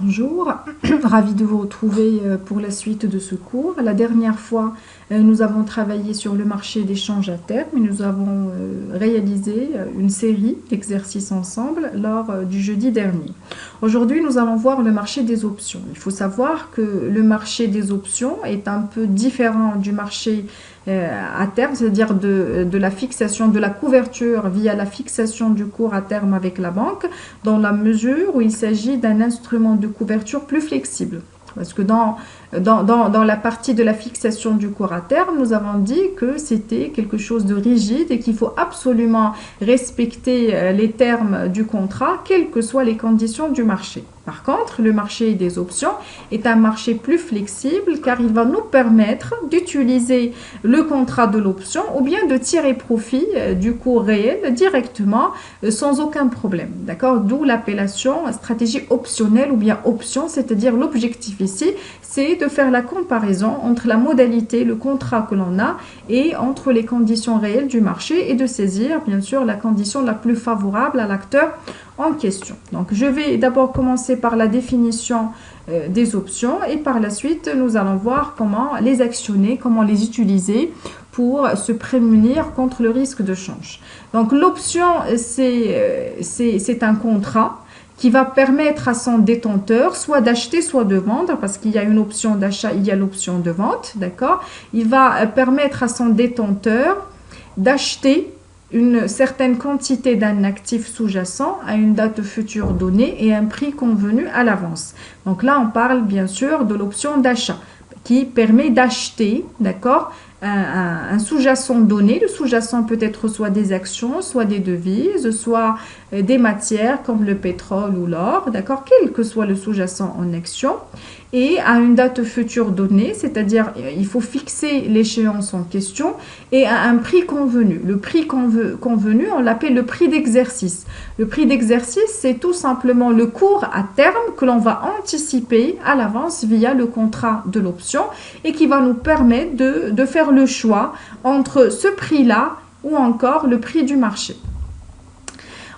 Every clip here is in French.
Bonjour, ravi de vous retrouver pour la suite de ce cours. La dernière fois, nous avons travaillé sur le marché des changes à terme et nous avons réalisé une série d'exercices ensemble lors du jeudi dernier. Aujourd'hui, nous allons voir le marché des options. Il faut savoir que le marché des options est un peu différent du marché à terme, c'est-à-dire de la fixation, de la couverture via la fixation du cours à terme avec la banque, dans la mesure où il s'agit d'un instrument de couverture plus flexible. Parce que dans la partie de la fixation du cours à terme, nous avons dit que c'était quelque chose de rigide et qu'il faut absolument respecter les termes du contrat, quelles que soient les conditions du marché. Par contre, le marché des options est un marché plus flexible car il va nous permettre d'utiliser le contrat de l'option ou bien de tirer profit du cours réel directement sans aucun problème. D'accord? D'où l'appellation stratégie optionnelle ou bien option, c'est-à-dire l'objectif ici, c'est de faire la comparaison entre la modalité, le contrat que l'on a et entre les conditions réelles du marché et de saisir bien sûr la condition la plus favorable à l'acteur en question. Donc je vais d'abord commencer par la définition des options et par la suite nous allons voir comment les actionner, comment les utiliser pour se prémunir contre le risque de change. Donc l'option c'est un contrat qui va permettre à son détenteur soit d'acheter, soit de vendre, parce qu'il y a une option d'achat, il y a l'option de vente, d'accord? Il va permettre à son détenteur d'acheter une certaine quantité d'un actif sous-jacent à une date future donnée et un prix convenu à l'avance. Donc là, on parle bien sûr de l'option d'achat qui permet d'acheter, d'accord, un sous-jacent donné. Le sous-jacent peut être soit des actions, soit des devises, soit des matières comme le pétrole ou l'or, d'accord, quel que soit le sous-jacent en action, et à une date future donnée, c'est-à-dire il faut fixer l'échéance en question et à un prix convenu. Le prix convenu, on l'appelle le prix d'exercice. Le prix d'exercice, c'est tout simplement le cours à terme que l'on va anticiper à l'avance via le contrat de l'option et qui va nous permettre de faire le choix entre ce prix-là ou encore le prix du marché.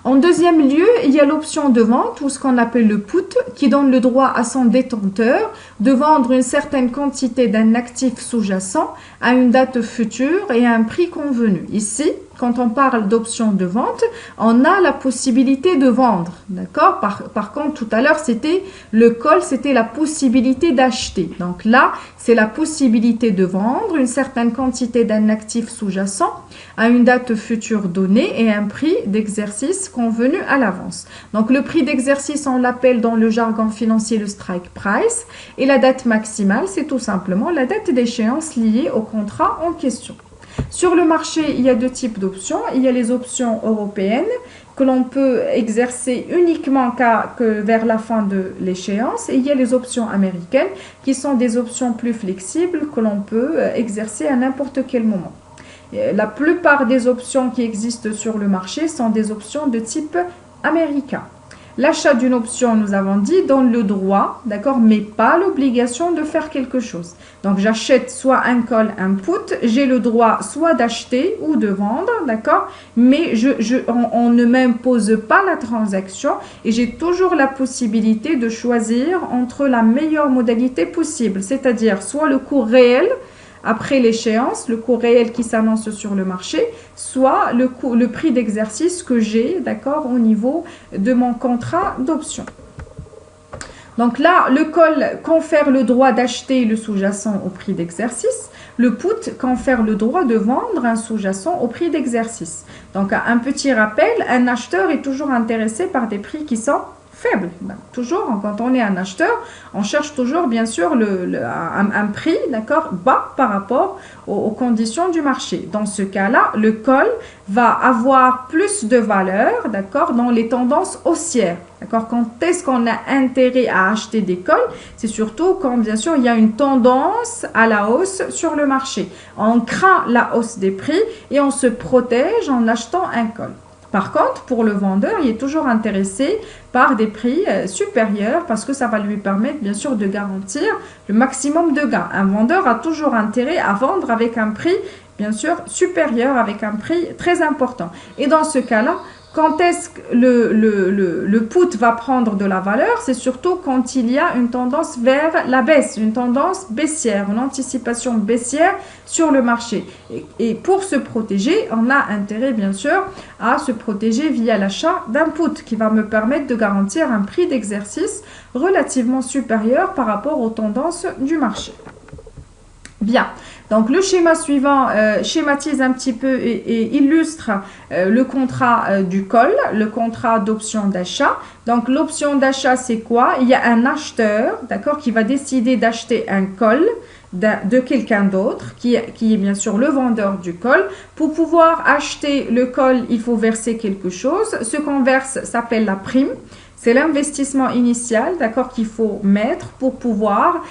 En deuxième lieu, il y a l'option de vente ou ce qu'on appelle le put qui donne le droit à son détenteur de vendre une certaine quantité d'un actif sous-jacent à une date future et à un prix convenu. Ici, quand on parle d'option de vente, on a la possibilité de vendre, d'accord? Par contre, tout à l'heure, c'était le call, c'était la possibilité d'acheter. Donc là, c'est la possibilité de vendre une certaine quantité d'un actif sous-jacent à une date future donnée et un prix d'exercice convenu à l'avance. Donc le prix d'exercice, on l'appelle dans le jargon financier le strike price et la date maximale, c'est tout simplement la date d'échéance liée au contrat en question. Sur le marché, il y a deux types d'options. Il y a les options européennes que l'on peut exercer uniquement que vers la fin de l'échéance. Et il y a les options américaines qui sont des options plus flexibles que l'on peut exercer à n'importe quel moment. La plupart des options qui existent sur le marché sont des options de type américain. L'achat d'une option, nous avons dit, donne le droit, d'accord, mais pas l'obligation de faire quelque chose. Donc, j'achète soit un call, un put, j'ai le droit soit d'acheter ou de vendre, d'accord, mais on ne m'impose pas la transaction et j'ai toujours la possibilité de choisir entre la meilleure modalité possible, c'est-à-dire soit le cours réel, après l'échéance, le cours réel qui s'annonce sur le marché, soit le prix d'exercice que j'ai, d'accord, au niveau de mon contrat d'option. Donc là, le call confère le droit d'acheter le sous-jacent au prix d'exercice. Le put confère le droit de vendre un sous-jacent au prix d'exercice. Donc un petit rappel, un acheteur est toujours intéressé par des prix qui sont faible. Ben, toujours, quand on est un acheteur, on cherche toujours, bien sûr, un prix, d'accord, bas par rapport aux conditions du marché. Dans ce cas-là, le call va avoir plus de valeur, d'accord, dans les tendances haussières. D'accord, quand est-ce qu'on a intérêt à acheter des calls? C'est surtout quand, bien sûr, il y a une tendance à la hausse sur le marché. On craint la hausse des prix et on se protège en achetant un call. Par contre, pour le vendeur, il est toujours intéressé par des prix supérieurs parce que ça va lui permettre, bien sûr, de garantir le maximum de gains. Un vendeur a toujours intérêt à vendre avec un prix, bien sûr, supérieur, avec un prix très important. Et dans ce cas-là, Quand est-ce que le put va prendre de la valeur? C'est surtout quand il y a une tendance vers la baisse, une tendance baissière, une anticipation baissière sur le marché. Et pour se protéger, on a intérêt bien sûr à se protéger via l'achat d'un put qui va me permettre de garantir un prix d'exercice relativement supérieur par rapport aux tendances du marché. Bien, donc le schéma suivant schématise un petit peu et illustre le contrat du call, le contrat d'option d'achat. Donc l'option d'achat, c'est quoi? Il y a un acheteur, d'accord, qui va décider d'acheter un call de quelqu'un d'autre, qui est bien sûr le vendeur du call. Pour pouvoir acheter le call, il faut verser quelque chose. Ce qu'on verse s'appelle la prime. C'est l'investissement initial, d'accord, qu'il faut mettre pour pouvoir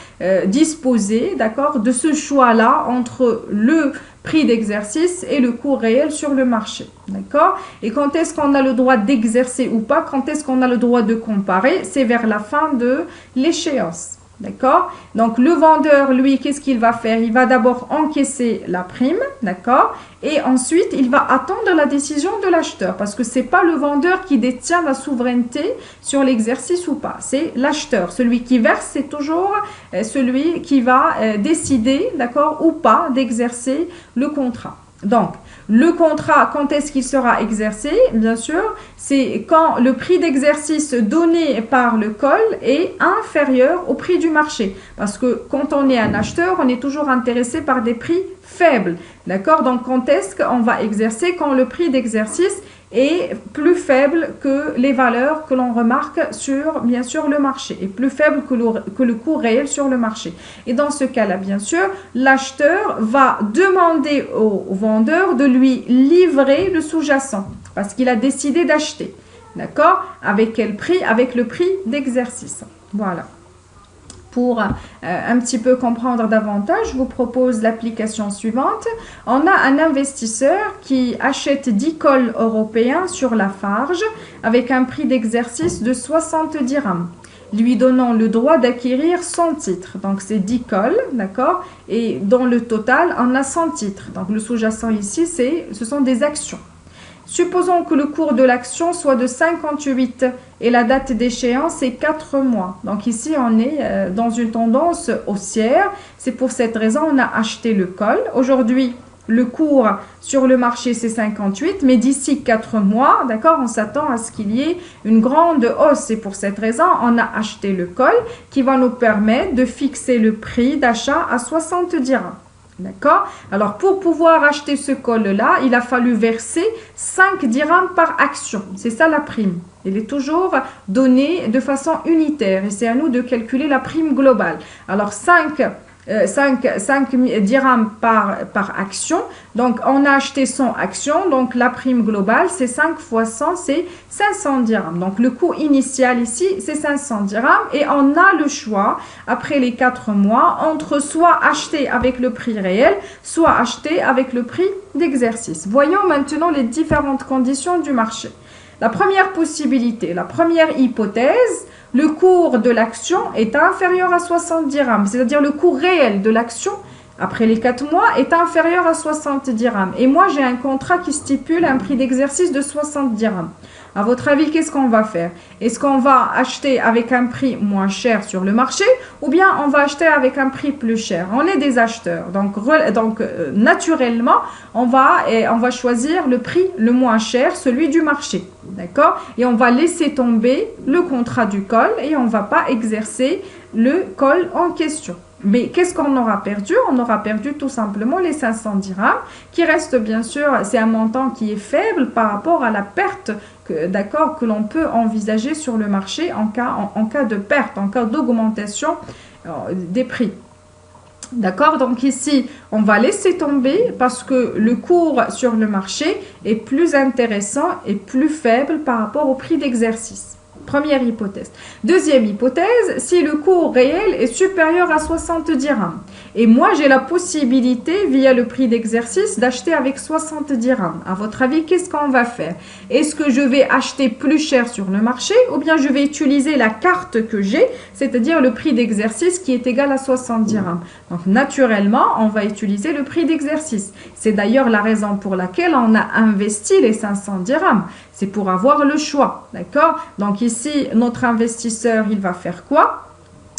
disposer, d'accord, de ce choix-là entre le prix d'exercice et le coût réel sur le marché, d'accord. Et quand est-ce qu'on a le droit d'exercer ou pas, quand est-ce qu'on a le droit de comparer, c'est vers la fin de l'échéance. D'accord? Donc, le vendeur, lui, qu'est-ce qu'il va faire? Il va d'abord encaisser la prime, d'accord? Et ensuite, il va attendre la décision de l'acheteur parce que ce n'est pas le vendeur qui détient la souveraineté sur l'exercice ou pas. C'est l'acheteur. Celui qui verse, c'est toujours celui qui va décider, d'accord, ou pas d'exercer le contrat. Donc, le contrat, quand est-ce qu'il sera exercé? Bien sûr, c'est quand le prix d'exercice donné par le call est inférieur au prix du marché. Parce que quand on est un acheteur, on est toujours intéressé par des prix faibles. D'accord? Donc, quand est-ce qu'on va exercer? Quand le prix d'exercice est plus faible que les valeurs que l'on remarque sur, bien sûr, le marché, et plus faible que le coût réel sur le marché. Et dans ce cas-là, bien sûr, l'acheteur va demander au vendeur de lui livrer le sous-jacent, parce qu'il a décidé d'acheter. D'accord? Avec quel prix? Avec le prix d'exercice. Voilà. Pour un petit peu comprendre davantage, je vous propose l'application suivante. On a un investisseur qui achète 10 calls européens sur la Farge avec un prix d'exercice de 70 dirhams, lui donnant le droit d'acquérir 100 titres. Donc, c'est 10 calls, d'accord? Et dans le total, on a 100 titres. Donc, le sous-jacent ici, ce sont des actions. Supposons que le cours de l'action soit de 58 et la date d'échéance est 4 mois. Donc ici, on est dans une tendance haussière. C'est pour cette raison qu'on a acheté le call. Aujourd'hui, le cours sur le marché, c'est 58, mais d'ici 4 mois, d'accord, on s'attend à ce qu'il y ait une grande hausse. C'est pour cette raison on a acheté le call qui va nous permettre de fixer le prix d'achat à 60 dirhams. D'accord? Alors, pour pouvoir acheter ce call-là, il a fallu verser 5 dirhams par action. C'est ça la prime. Elle est toujours donnée de façon unitaire et c'est à nous de calculer la prime globale. Alors, 5 dirhams par action. Donc, on a acheté 100 actions. Donc, la prime globale, c'est 5 fois 100, c'est 500 dirhams. Donc, le coût initial ici, c'est 500 dirhams. Et on a le choix, après les 4 mois, entre soit acheter avec le prix réel, soit acheter avec le prix d'exercice. Voyons maintenant les différentes conditions du marché. La première possibilité, la première hypothèse, le cours de l'action est inférieur à 60 dirhams, c'est-à-dire le cours réel de l'action après les 4 mois est inférieur à 60 dirhams. Et moi, j'ai un contrat qui stipule un prix d'exercice de 60 dirhams. À votre avis, qu'est-ce qu'on va faire? Est-ce qu'on va acheter avec un prix moins cher sur le marché ou bien on va acheter avec un prix plus cher? On est des acheteurs, donc naturellement, on va choisir le prix le moins cher, celui du marché. D'accord? Et on va laisser tomber le contrat du call et on ne va pas exercer le call en question. Mais qu'est-ce qu'on aura perdu? On aura perdu tout simplement les 500 dirhams qui reste bien sûr, c'est un montant qui est faible par rapport à la perte que l'on peut envisager sur le marché en cas de perte, en cas d'augmentation des prix. D'accord? Donc ici, on va laisser tomber parce que le cours sur le marché est plus intéressant et plus faible par rapport au prix d'exercice. Première hypothèse. Deuxième hypothèse, si le cours réel est supérieur à 60 dirhams Et moi, j'ai la possibilité, via le prix d'exercice, d'acheter avec 60 dirhams. À votre avis, qu'est-ce qu'on va faire? Est-ce que je vais acheter plus cher sur le marché ou bien je vais utiliser la carte que j'ai, c'est-à-dire le prix d'exercice qui est égal à 60 dirhams? Donc, naturellement, on va utiliser le prix d'exercice. C'est d'ailleurs la raison pour laquelle on a investi les 500 dirhams. C'est pour avoir le choix, d'accord? Donc ici, notre investisseur, il va faire quoi?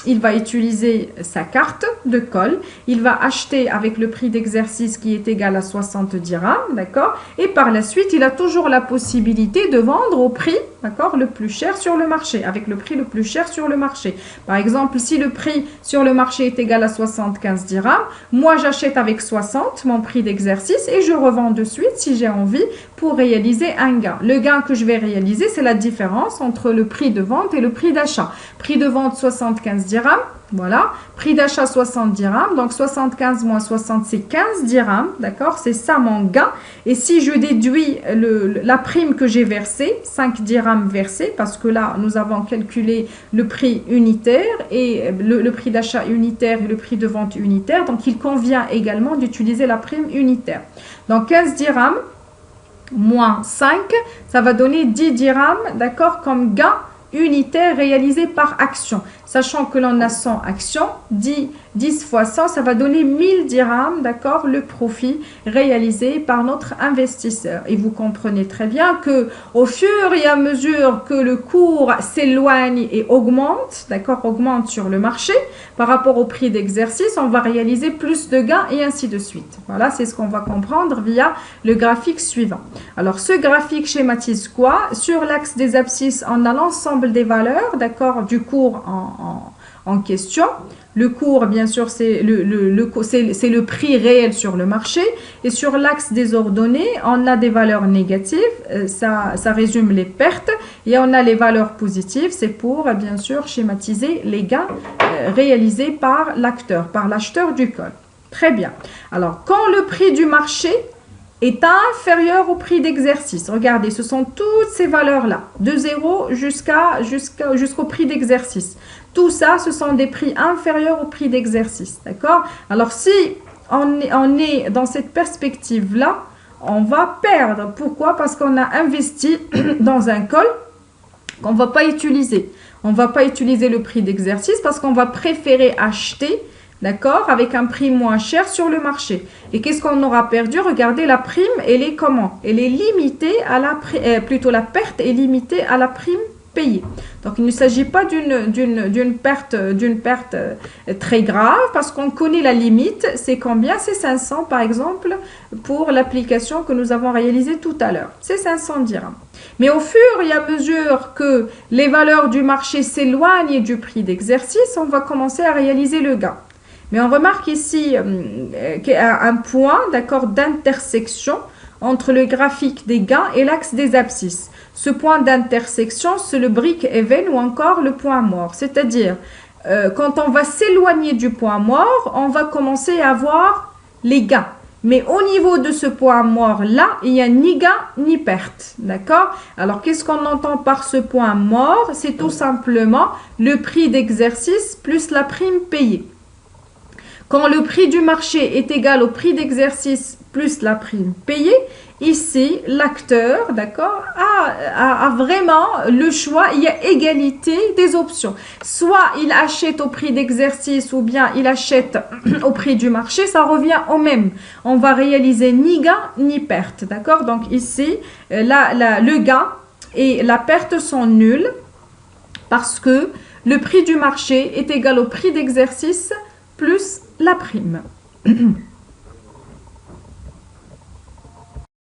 Il va utiliser sa carte de colle, il va acheter avec le prix d'exercice qui est égal à 60 dirhams, d'accord? Et par la suite, il a toujours la possibilité de vendre au prix, d'accord, le plus cher sur le marché, avec le prix le plus cher sur le marché. Par exemple, si le prix sur le marché est égal à 75 dirhams, moi j'achète avec 60 mon prix d'exercice et je revends de suite si j'ai envie pour réaliser un gain. Le gain que je vais réaliser, c'est la différence entre le prix de vente et le prix d'achat. Prix de vente 75 dirhams, voilà. Prix d'achat 60 dirhams, donc 75 moins 60 c'est 15 dirhams, d'accord? C'est ça mon gain. Et si je déduis la prime que j'ai versée, 5 dirhams versés, parce que là nous avons calculé le prix unitaire et le prix d'achat unitaire et le prix de vente unitaire, donc il convient également d'utiliser la prime unitaire. Donc 15 dirhams moins 5, ça va donner 10 dirhams, d'accord, comme gain unitaire réalisé par action. Sachant que l'on a 100 actions, 10 fois 100, ça va donner 1000 dirhams, d'accord, le profit réalisé par notre investisseur. Et vous comprenez très bien que au fur et à mesure que le cours s'éloigne et augmente, d'accord, augmente sur le marché, par rapport au prix d'exercice, on va réaliser plus de gains et ainsi de suite. Voilà, c'est ce qu'on va comprendre via le graphique suivant. Alors, ce graphique schématise quoi? Sur l'axe des abscisses, on a l'ensemble des valeurs, d'accord, du cours en question. Le cours, bien sûr, c'est le prix réel sur le marché. Et sur l'axe des ordonnées, on a des valeurs négatives, ça résume les pertes. Et on a les valeurs positives, c'est pour, bien sûr, schématiser les gains réalisés par l'acteur, par l'acheteur du col. Très bien. Alors, quand le prix du marché est inférieur au prix d'exercice. Regardez, ce sont toutes ces valeurs-là, de 0 jusqu'au prix d'exercice. Tout ça, ce sont des prix inférieurs au prix d'exercice, d'accord? Alors, si on est dans cette perspective-là, on va perdre. Pourquoi? Parce qu'on a investi dans un col qu'on ne va pas utiliser. On ne va pas utiliser le prix d'exercice parce qu'on va préférer acheter, d'accord, avec un prix moins cher sur le marché. Et qu'est-ce qu'on aura perdu? Regardez, la prime, elle est comment? Elle est limitée à la plutôt la perte est limitée à la prime payée. Donc, il ne s'agit pas d'une perte très grave parce qu'on connaît la limite. C'est combien? C'est 500 par exemple pour l'application que nous avons réalisée tout à l'heure. C'est 500 dirhams. Mais au fur et à mesure que les valeurs du marché s'éloignent du prix d'exercice, on va commencer à réaliser le gain. Mais on remarque ici un point, d'accord, d'intersection entre le graphique des gains et l'axe des abscisses. Ce point d'intersection, c'est le break-even ou encore le point mort. C'est-à-dire, quand on va s'éloigner du point mort, on va commencer à avoir les gains. Mais au niveau de ce point mort-là, il n'y a ni gain ni perte. D'accord? Alors, qu'est-ce qu'on entend par ce point mort? C'est tout simplement le prix d'exercice plus la prime payée. Quand le prix du marché est égal au prix d'exercice plus la prime payée, ici, l'acteur, d'accord, a vraiment le choix, il y a égalité des options. Soit il achète au prix d'exercice ou bien il achète au prix du marché, ça revient au même. On va réaliser ni gain ni perte, d'accord? Donc ici, le gain et la perte sont nuls parce que le prix du marché est égal au prix d'exercice plus la prime.